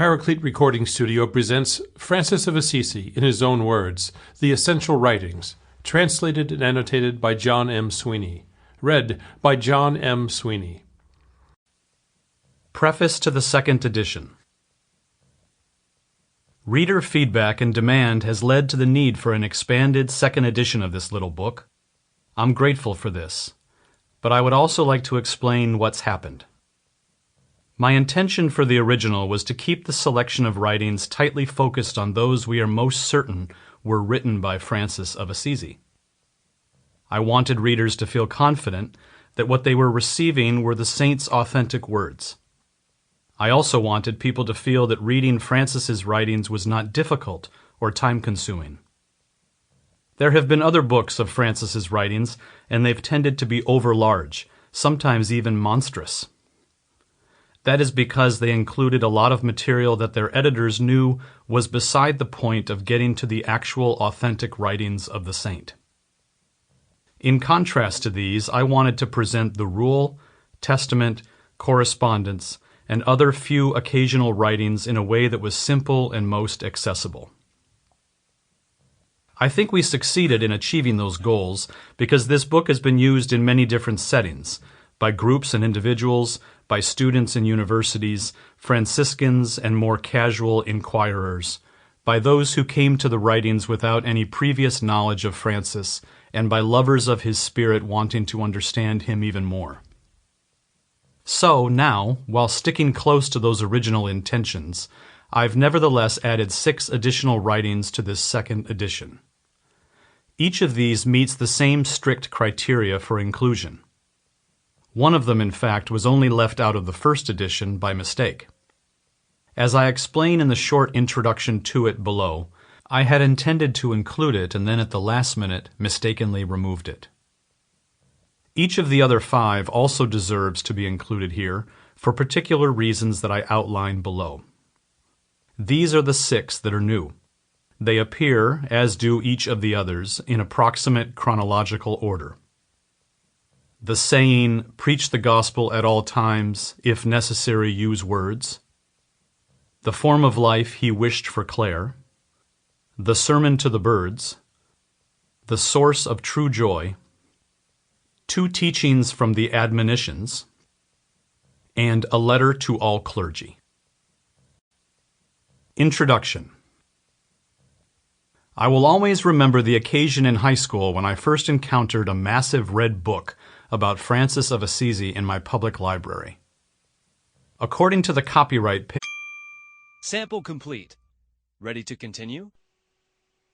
Paraclete Recording Studio presents Francis of Assisi in his own words, The Essential Writings, translated and annotated by Jon M Sweeney. Read by Jon M Sweeney. Preface to the second edition. Reader feedback and demand has led to the need for an expanded second edition of this little book. I'm grateful for this, but I would also like to explain what's happened. My intention for the original was to keep the selection of writings tightly focused on those we are most certain were written by Francis of Assisi. I wanted readers to feel confident that what they were receiving were the saint's authentic words. I also wanted people to feel that reading Francis's writings was not difficult or time-consuming. There have been other books of Francis's writings, and they've tended to be overlarge, sometimes even monstrous. That is because they included a lot of material that their editors knew was beside the point of getting to the actual authentic writings of the saint. In contrast to these, I wanted to present the Rule, Testament, Correspondence, and other few occasional writings in a way that was simple and most accessible. I think we succeeded in achieving those goals because this book has been used in many different settings, by groups and individuals, by students and universities, Franciscans and more casual inquirers, by those who came to the writings without any previous knowledge of Francis, and by lovers of his spirit wanting to understand him even more. So now, while sticking close to those original intentions, I've nevertheless added 6 additional writings to this second edition. Each of these meets the same strict criteria for inclusion. One of them, in fact, was only left out of the first edition by mistake. As I explain in the short introduction to it below, I had intended to include it and then at the last minute mistakenly removed it. Each of the other 5 also deserves to be included here for particular reasons that I outline below. These are the 6 that are new. They appear, as do each of the others, in approximate chronological order. The saying, preach the gospel at all times, if necessary use words. The form of life he wished for Clare. The sermon to the birds. The source of true joy. 2 teachings from the admonitions. And a letter to all clergy. Introduction. I will always remember the occasion in high school when I first encountered a massive red book about Francis of Assisi in my public library. According to the copyright Sample complete. Ready to continue?